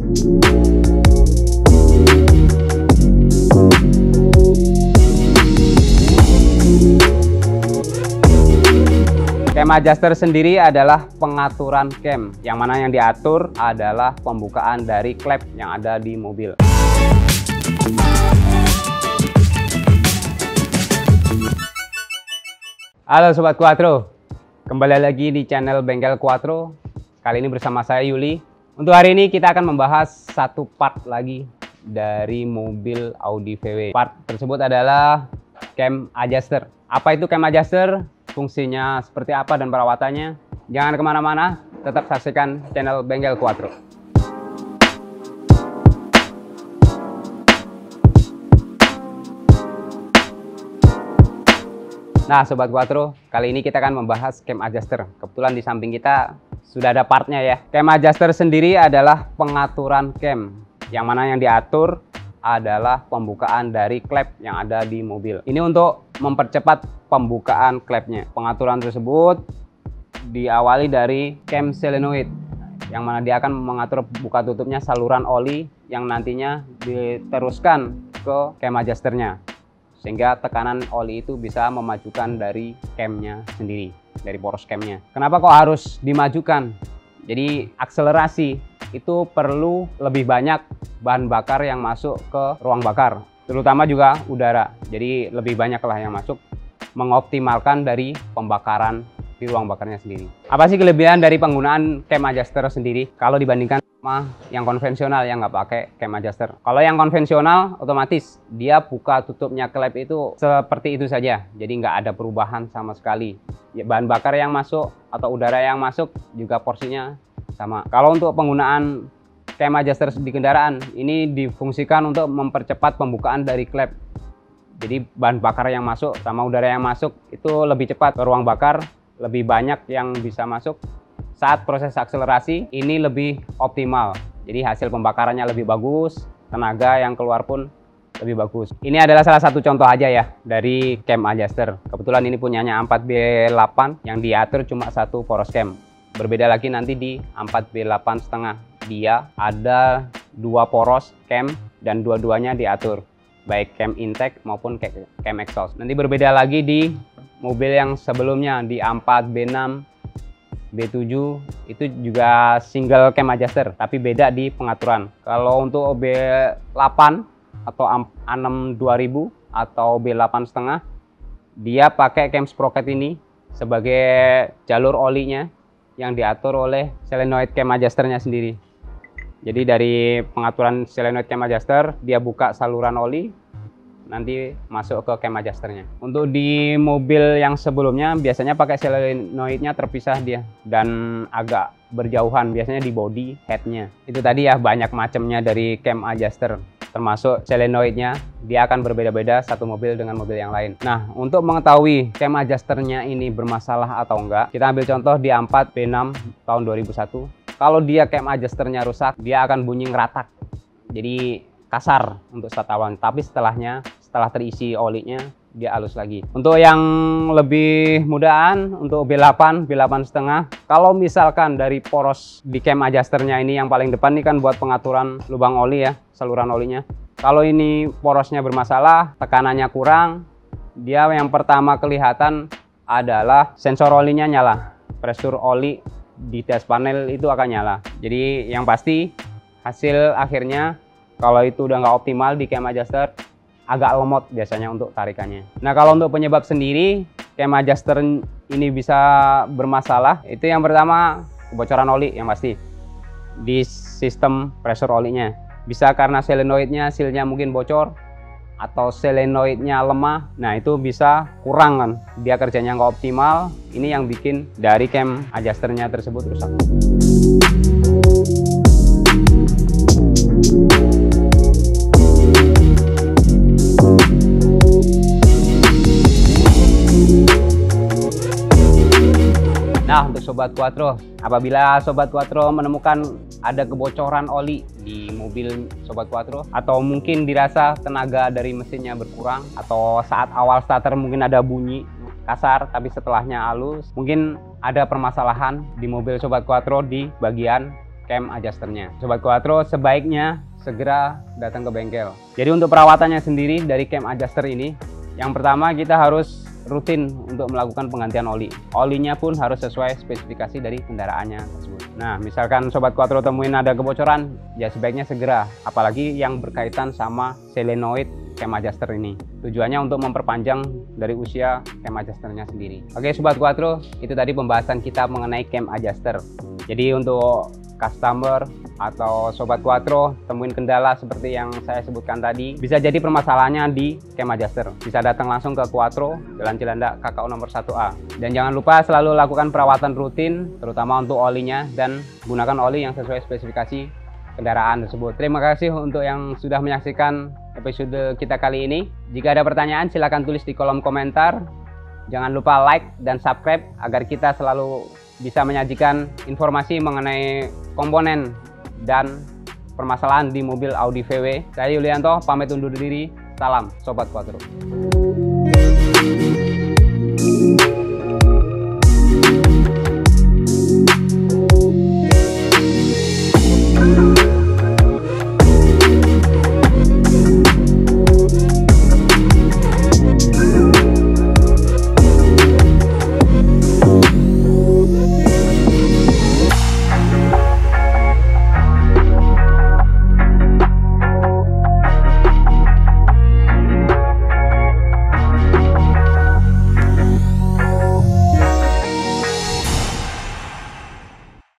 Cam adjuster sendiri adalah pengaturan cam, yang mana yang diatur adalah pembukaan dari klep yang ada di mobil. Halo Sobat Quattro, kembali lagi di channel Bengkel Quattro. Kali ini bersama saya Yuli. Untuk hari ini kita akan membahas satu part lagi dari mobil Audi VW. Part tersebut adalah cam adjuster. Apa itu cam adjuster? Fungsinya seperti apa dan perawatannya? Jangan kemana-mana, tetap saksikan channel Bengkel Quattro. Nah Sobat Quattro, kali ini kita akan membahas cam adjuster. Kebetulan di samping kita sudah ada partnya ya. Cam adjuster sendiri adalah pengaturan cam, yang mana yang diatur adalah pembukaan dari klep yang ada di mobil. Ini untuk mempercepat pembukaan klepnya. Pengaturan tersebut diawali dari cam solenoid, yang mana dia akan mengatur buka tutupnya saluran oli yang nantinya diteruskan ke cam adjusternya, sehingga tekanan oli itu bisa memajukan dari camnya sendiri, dari poros camnya. Kenapa kok harus dimajukan? Jadi akselerasi itu perlu lebih banyak bahan bakar yang masuk ke ruang bakar, terutama juga udara. Jadi lebih banyak lah yang masuk, mengoptimalkan dari pembakaran di ruang bakarnya sendiri. Apa sih kelebihan dari penggunaan cam adjuster sendiri kalau dibandingkan sama yang konvensional yang nggak pakai cam adjuster? Kalau yang konvensional otomatis dia buka tutupnya klep itu seperti itu saja, jadi nggak ada perubahan sama sekali. Ya, bahan bakar yang masuk atau udara yang masuk juga porsinya sama. Kalau untuk penggunaan cam adjuster di kendaraan, ini difungsikan untuk mempercepat pembukaan dari klep. Jadi bahan bakar yang masuk sama udara yang masuk itu lebih cepat ke ruang bakar, lebih banyak yang bisa masuk. Saat proses akselerasi ini lebih optimal, jadi hasil pembakarannya lebih bagus, tenaga yang keluar pun lebih bagus. Ini adalah salah satu contoh aja ya dari cam adjuster. Kebetulan ini punyanya 4B8 yang diatur cuma satu poros cam. Berbeda lagi nanti di 4B8,5, dia ada dua poros cam dan dua-duanya diatur, baik cam intake maupun cam exhaust. Nanti berbeda lagi di mobil yang sebelumnya di 4B6, B7 itu juga single cam adjuster, tapi beda di pengaturan. Kalau untuk B8 atau A6 2000 atau B8,5, dia pakai cam sprocket ini sebagai jalur olinya yang diatur oleh solenoid cam adjusternya sendiri. Jadi dari pengaturan solenoid cam adjuster, dia buka saluran oli, nanti masuk ke cam adjusternya. Untuk di mobil yang sebelumnya biasanya pakai solenoidnya terpisah dia dan agak berjauhan, biasanya di body headnya. Itu tadi ya, banyak macamnya dari cam adjuster, termasuk solenoidnya dia akan berbeda-beda satu mobil dengan mobil yang lain. Nah, untuk mengetahui cam adjusternya ini bermasalah atau enggak, kita ambil contoh di 4B6 tahun 2001. Kalau dia cam adjusternya rusak, dia akan bunyi ngeratak, jadi kasar untuk start awal. Tapi setelah terisi olinya, dia halus lagi. Untuk yang lebih mudahan, untuk B8, B8,5, kalau misalkan dari poros di cam adjusternya ini yang paling depan ini kan buat pengaturan lubang oli ya, saluran olinya. Kalau ini porosnya bermasalah, tekanannya kurang, dia yang pertama kelihatan adalah sensor olinya nyala. Pressure oli di dash panel itu akan nyala. Jadi yang pasti hasil akhirnya kalau itu udah nggak optimal di cam adjuster, agak lemot biasanya untuk tarikannya. Nah kalau untuk penyebab sendiri cam adjuster ini bisa bermasalah, itu yang pertama kebocoran oli yang pasti di sistem pressure olinya. Bisa karena solenoidnya sealnya mungkin bocor atau solenoidnya lemah. Nah itu bisa kurang kan, dia kerjanya nggak optimal. Ini yang bikin dari cam adjusternya tersebut rusak. Nah, untuk Sobat Quattro, apabila Sobat Quattro menemukan ada kebocoran oli di mobil Sobat Quattro, atau mungkin dirasa tenaga dari mesinnya berkurang, atau saat awal starter mungkin ada bunyi kasar tapi setelahnya halus, mungkin ada permasalahan di mobil Sobat Quattro di bagian cam adjusternya. Sobat Quattro, sebaiknya segera datang ke bengkel. Jadi untuk perawatannya sendiri dari cam adjuster ini, yang pertama kita harus rutin untuk melakukan penggantian oli. Olinya pun harus sesuai spesifikasi dari kendaraannya tersebut. Nah, misalkan Sobat Quattro temuin ada kebocoran, ya sebaiknya segera, apalagi yang berkaitan sama solenoid cam adjuster ini. Tujuannya untuk memperpanjang dari usia cam adjusternya sendiri. Oke Sobat Quattro, itu tadi pembahasan kita mengenai cam adjuster. Jadi untuk customer atau Sobat Quattro temuin kendala seperti yang saya sebutkan tadi, bisa jadi permasalahannya di cam adjuster. Bisa datang langsung ke Quattro, Jalan Cilandak KKU nomor 1A. Dan jangan lupa selalu lakukan perawatan rutin, terutama untuk olinya, dan gunakan oli yang sesuai spesifikasi kendaraan tersebut. Terima kasih untuk yang sudah menyaksikan episode kita kali ini. Jika ada pertanyaan silahkan tulis di kolom komentar. Jangan lupa like dan subscribe agar kita selalu bisa menyajikan informasi mengenai komponen dan permasalahan di mobil Audi VW. Saya Yulianto, pamit undur diri. Salam Sobat Quattro.